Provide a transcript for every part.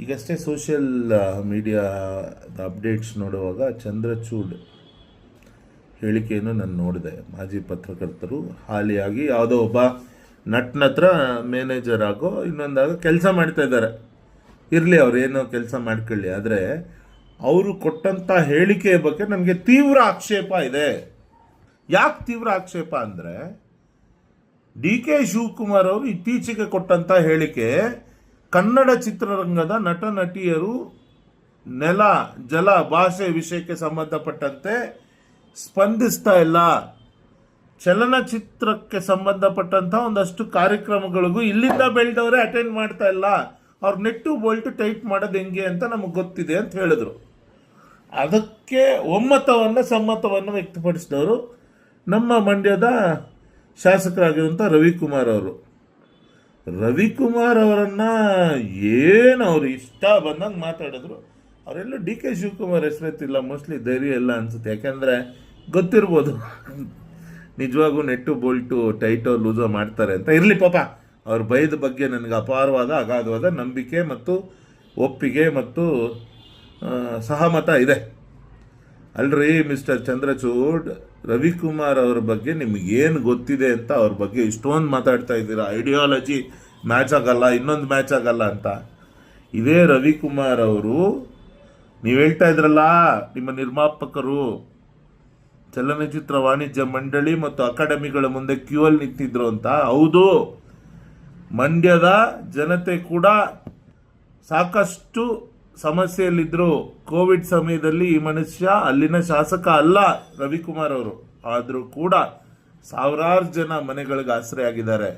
ಈಗಷ್ಟೇ social ಮೀಡಿಯಾದ updates ನೋಡುವಾಗ ಚಂದ್ರಚೂಡ್ ಹೇಳಿಕೆಯನ್ನು ನಾನು ನೋಡಿದೆ. ಮಾಜಿ ಪತ್ರಕರ್ತರು ಹಾಲಿಯಾಗಿ ಯಾವುದೋ ಒಬ್ಬ ನಟನ ಹತ್ರ ಮ್ಯಾನೇಜರ್ ಆಗೋ ಇನ್ನೊಂದಾಗ ಕೆಲಸ ಮಾಡ್ತಾ ಇದ್ದಾರೆ. ಇರಲಿ, ಅವ್ರು ಏನೋ ಕೆಲಸ ಮಾಡ್ಕೊಳ್ಳಿ. ಆದರೆ ಅವರು ಕೊಟ್ಟಂಥ ಹೇಳಿಕೆಯ ಬಗ್ಗೆ ನನಗೆ ತೀವ್ರ ಆಕ್ಷೇಪ ಇದೆ. ಯಾಕೆ ತೀವ್ರ ಆಕ್ಷೇಪ ಅಂದರೆ, ಡಿ ಕೆ ಶಿವಕುಮಾರ್ ಅವರು ಇತ್ತೀಚೆಗೆ ಕೊಟ್ಟಂಥ ಹೇಳಿಕೆ ಕನ್ನಡ ಚಿತ್ರರಂಗದ ನಟ ನಟಿಯರು ನೆಲ ಜಲ ಭಾಷೆ ವಿಷಯಕ್ಕೆ ಸಂಬಂಧಪಟ್ಟಂತೆ ಸ್ಪಂದಿಸ್ತಾ ಇಲ್ಲ. ಚಲನಚಿತ್ರಕ್ಕೆ ಸಂಬಂಧಪಟ್ಟಂಥ ಒಂದಷ್ಟು ಕಾರ್ಯಕ್ರಮಗಳಿಗೂ ಇಲ್ಲಿಂದ ಬೆಳೆದವರೇ ಅಟೆಂಡ್ ಮಾಡ್ತಾ ಇಲ್ಲ. ಅವ್ರು ನೆಟ್ಟು ಬೋಲ್ಟು ಟೈಟ್ ಮಾಡೋದು ಹೆಂಗೆ ಅಂತ ನಮಗೆ ಗೊತ್ತಿದೆ ಅಂತ ಹೇಳಿದ್ರು. ಅದಕ್ಕೆ ಸಮ್ಮತವನ್ನು ವ್ಯಕ್ತಪಡಿಸಿದವರು ನಮ್ಮ ಮಂಡ್ಯದ ಶಾಸಕರಾಗಿರುವಂಥ ರವಿಕುಮಾರ್ ಅವರು. ರವಿಕುಮಾರ್ ಅವರನ್ನು ಏನು ಅವರು ಇಷ್ಟ ಬಂದಂಗೆ ಮಾತಾಡಿದ್ರು. ಅವರೆಲ್ಲ ಡಿ ಕೆ ಶಿವಕುಮಾರ್ ಹೆಸರೆತ್ತಿಲ್ಲ, ಮೋಸ್ಟ್ಲಿ ಧೈರ್ಯ ಇಲ್ಲ ಅನಿಸುತ್ತೆ. ಯಾಕೆಂದರೆ ಗೊತ್ತಿರ್ಬೋದು ನಿಜವಾಗೂ ನೆಟ್ಟು ಬೋಲ್ಟು ಟೈಟೋ ಲೂಸೋ ಮಾಡ್ತಾರೆ ಅಂತ. ಇರಲಿ ಪಾಪ, ಅವ್ರ ಭಯದ ಬಗ್ಗೆ ನನಗೆ ಅಪಾರವಾದ ಅಗಾಧವಾದ ನಂಬಿಕೆ ಮತ್ತು ಒಪ್ಪಿಗೆ ಮತ್ತು ಸಹಮತ ಇದೆ. ಅಲ್ರಿ ಮಿಸ್ಟರ್ ಚಂದ್ರಚೂಡ್, ರವಿಕುಮಾರ್ ಅವ್ರ ಬಗ್ಗೆ ನಿಮಗೇನು ಗೊತ್ತಿದೆ ಅಂತ ಅವ್ರ ಬಗ್ಗೆ ಇಷ್ಟೊಂದು ಮಾತಾಡ್ತಾ ಇದ್ದೀರಾ. ಐಡಿಯಾಲಜಿ ಮ್ಯಾಚ್ ಆಗಲ್ಲ, ಇನ್ನೊಂದು ಮ್ಯಾಚ್ ಆಗಲ್ಲ ಅಂತ. ಇದೇ ರವಿಕುಮಾರ್ ಅವರು, ನೀವು ಹೇಳ್ತಾ ಇದ್ರಲ್ಲ, ನಿಮ್ಮ ನಿರ್ಮಾಪಕರು ಚಲನಚಿತ್ರ ವಾಣಿಜ್ಯ ಮಂಡಳಿ ಮತ್ತು ಅಕಾಡೆಮಿಗಳ ಮುಂದೆ ಕ್ಯೂ ಅಲ್ಲಿ ನಿಂತಿದ್ರು ಅಂತ. ಹೌದು, ಮಂಡ್ಯದ ಜನತೆ ಕೂಡ ಸಾಕಷ್ಟು ಸಮಸ್ಯೆಯಲ್ಲಿದ್ದರು. ಕೋವಿಡ್ ಸಮಯದಲ್ಲಿ ಈ ಮನುಷ್ಯ ಅಲ್ಲಿನ ಶಾಸಕ ಅಲ್ಲ ರವಿಕುಮಾರ್ ಅವರು, ಆದರೂ ಕೂಡ ಸಾವಿರಾರು ಜನ ಮನೆಗಳಿಗೆ ಆಶ್ರಯ ಆಗಿದ್ದಾರೆ.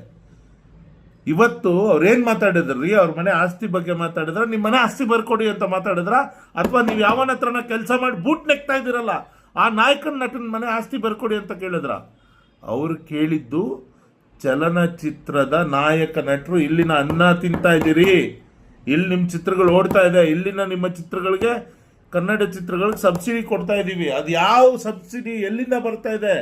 ಇವತ್ತು ಅವ್ರೇನು ಮಾತಾಡಿದ್ರಿ? ಅವ್ರ ಮನೆ ಆಸ್ತಿ ಬಗ್ಗೆ ಮಾತಾಡಿದ್ರ, ನಿಮ್ಮ ಮನೆ ಆಸ್ತಿ ಬರ್ಕೊಡಿ ಅಂತ ಮಾತಾಡಿದ್ರ, ಅಥವಾ ನೀವು ಯಾವನ ಹತ್ರನ ಕೆಲಸ ಮಾಡಿ ಬೂಟ್ ನೆಕ್ತಾ ಇದ್ದೀರಲ್ಲ ಆ ನಾಯಕನ ನಟನ ಮನೆ ಆಸ್ತಿ ಬರ್ಕೊಡಿ ಅಂತ ಕೇಳಿದ್ರ? ಅವ್ರು ಕೇಳಿದ್ದು ಚಲನಚಿತ್ರದ ನಾಯಕ ನಟರು ಇಲ್ಲಿನ ಅನ್ನ ತಿಂತಾ ಇದ್ದೀರಿ, ಇಲ್ಲಿ ನಿಮ್ಮ ಚಿತ್ರಗಳು ಓಡ್ತಾ ಇದೆ, ಇಲ್ಲಿನ ನಿಮ್ಮ ಚಿತ್ರಗಳಿಗೆ ಕನ್ನಡ ಚಿತ್ರಗಳಿಗೆ ಸಬ್ಸಿಡಿ ಕೊಡ್ತಾ ಇದ್ದೀವಿ. ಅದು ಯಾವ ಸಬ್ಸಿಡಿ ಎಲ್ಲಿಂದ ಬರ್ತಾ ಇದೆ?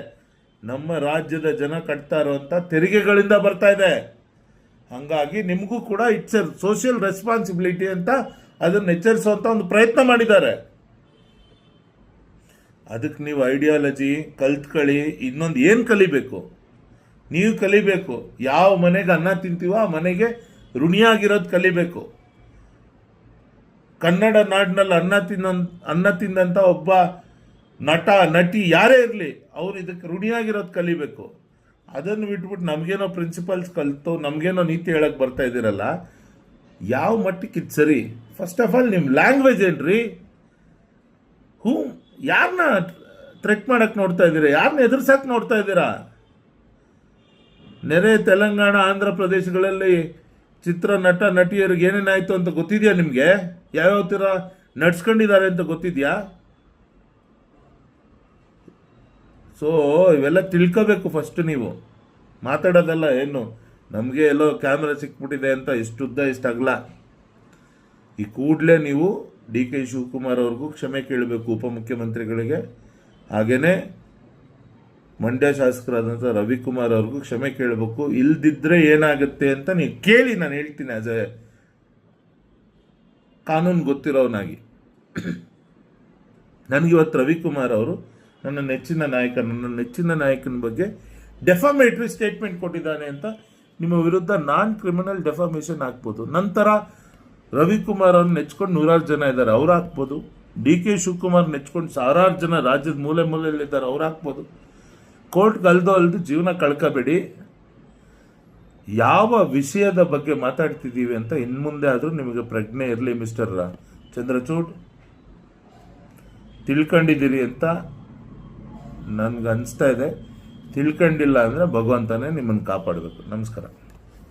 ನಮ್ಮ ರಾಜ್ಯದ ಜನ ಕಟ್ತಾ ಇರುವಂಥ ತೆರಿಗೆಗಳಿಂದ ಬರ್ತಾ ಇದೆ. ಹಾಗಾಗಿ ನಿಮಗೂ ಕೂಡ ಇಟ್ಸ್ ಸೋಷಿಯಲ್ ರೆಸ್ಪಾನ್ಸಿಬಿಲಿಟಿ ಅಂತ ಅದನ್ನು ಎಚ್ಚರಿಸುವಂಥ ಒಂದು ಪ್ರಯತ್ನ ಮಾಡಿದ್ದಾರೆ. ಅದಕ್ಕೆ ನೀವು ಐಡಿಯಾಲಜಿ ಕಲ್ತ್ಕೊಳ್ಳಿ. ಇನ್ನೊಂದು ಏನು ಕಲಿಬೇಕು? ನೀವು ಕಲಿಬೇಕು, ಯಾವ ಮನೆಗೆ ಅನ್ನ ತಿಂತೀವೋ ಆ ಮನೆಗೆ ಋಣಿಯಾಗಿರೋದು ಕಲಿಬೇಕು. ಕನ್ನಡ ನಾಡಿನಲ್ಲಿ ಅನ್ನ ತಿಂದಂಥ ಒಬ್ಬ ನಟ ನಟಿ ಯಾರೇ ಇರಲಿ, ಅವ್ರು ಇದಕ್ಕೆ ಋಣಿಯಾಗಿರೋದು ಕಲಿಬೇಕು. ಅದನ್ನು ಬಿಟ್ಬಿಟ್ಟು ನಮಗೇನೋ ಪ್ರಿನ್ಸಿಪಲ್ಸ್ ಕಲಿತು ನಮಗೇನೋ ನೀತಿ ಹೇಳಕ್ಕೆ ಬರ್ತಾ ಇದ್ದೀರಲ್ಲ, ಯಾವ ಮಟ್ಟಕ್ಕೆ ಇದು ಸರಿ? ಫಸ್ಟ್ ಆಫ್ ಆಲ್ ನಿಮ್ಮ ಲ್ಯಾಂಗ್ವೇಜ್ ಏನ್ರಿ? ಯಾರನ್ನ ಥ್ರೆಟ್ ಮಾಡಕ್ಕೆ ನೋಡ್ತಾ ಇದ್ದೀರಾ? ಯಾರನ್ನ ಎದುರ್ಸಕ್ಕೆ ನೋಡ್ತಾ ಇದ್ದೀರಾ? ನೆರೆ ತೆಲಂಗಾಣ ಆಂಧ್ರ ಪ್ರದೇಶಗಳಲ್ಲಿ ಚಿತ್ರ ನಟ ನಟಿಯರಿಗೆ ಏನೇನಾಯಿತು ಅಂತ ಗೊತ್ತಿದೆಯಾ ನಿಮಗೆ? ಯಾವ್ಯಾವ ಥರ ನಡ್ಸ್ಕೊಂಡಿದ್ದಾರೆ ಅಂತ ಗೊತ್ತಿದೆಯಾ? ಸೊ ಇವೆಲ್ಲ ತಿಳ್ಕೋಬೇಕು ಫಸ್ಟ್. ನೀವು ಮಾತಾಡೋದಲ್ಲ ಏನು ನಮಗೆ ಎಲ್ಲೋ ಕ್ಯಾಮ್ರಾ ಸಿಕ್ಬಿಟ್ಟಿದೆ ಅಂತ ಇಷ್ಟುದ್ದ ಇಷ್ಟಾಗಲ್ಲ. ಈ ಕೂಡಲೇ ನೀವು ಡಿ ಕೆ ಶಿವಕುಮಾರ್ ಅವ್ರಿಗೂ ಕ್ಷಮೆ ಕೇಳಬೇಕು, ಉಪಮುಖ್ಯಮಂತ್ರಿಗಳಿಗೆ. ಹಾಗೆಯೇ ಮಂಡ್ಯ ಶಾಸಕರಾದಂಥ ರವಿಕುಮಾರ್ ಅವ್ರಿಗೂ ಕ್ಷಮೆ ಕೇಳಬೇಕು. ಇಲ್ದಿದ್ರೆ ಏನಾಗುತ್ತೆ ಅಂತ ನೀವು ಕೇಳಿ, ನಾನು ಹೇಳ್ತೀನಿ ಆಸ್ ಎ ಕಾನೂನು ಗೊತ್ತಿರೋನಾಗಿ. ನನಗಿವತ್ತು ರವಿಕುಮಾರ್ ಅವರು ನನ್ನ ನೆಚ್ಚಿನ ನಾಯಕನ ಬಗ್ಗೆ ಡೆಫಾಮೇಟ್ರಿ ಸ್ಟೇಟ್ಮೆಂಟ್ ಕೊಟ್ಟಿದ್ದಾನೆ ಅಂತ ನಿಮ್ಮ ವಿರುದ್ಧ ನಾನ್ ಕ್ರಿಮಿನಲ್ ಡೆಫಾಮೇಷನ್ ಹಾಕ್ಬೋದು. ನಂತರ ರವಿಕುಮಾರ್ ಅವ್ರನ್ನ ನೆಚ್ಕೊಂಡು ನೂರಾರು ಜನ ಇದ್ದಾರೆ, ಅವ್ರು ಹಾಕ್ಬೋದು. ಡಿ ಕೆ ಶಿವಕುಮಾರ್ ನೆಚ್ಕೊಂಡು ಸಾವಿರಾರು ಜನ ರಾಜ್ಯದ ಮೂಲೆಯಲ್ಲಿದ್ದಾರೆ, ಅವ್ರು ಹಾಕ್ಬೋದು. ಕೋರ್ಟ್ಗೆ ಅಲ್ದು ಜೀವನ ಕಳ್ಕೋಬೇಡಿ. ಯಾವ ವಿಷಯದ ಬಗ್ಗೆ ಮಾತಾಡ್ತಿದ್ದೀವಿ ಅಂತ ಇನ್ನು ಮುಂದೆ ಆದರೂ ನಿಮಗೆ ಪ್ರಜ್ಞೆ ಇರಲಿ. ಮಿಸ್ಟರ್ ಚಂದ್ರಚೂಡ್, ತಿಳ್ಕೊಂಡಿದ್ದೀರಿ ಅಂತ ನನಗೆ ಅನಿಸ್ತಾ ಇದೆ. ತಿಳ್ಕೊಂಡಿಲ್ಲ ಅಂದರೆ ಭಗವಂತನೇ ನಿಮ್ಮನ್ನು ಕಾಪಾಡಬೇಕು. ನಮಸ್ಕಾರ.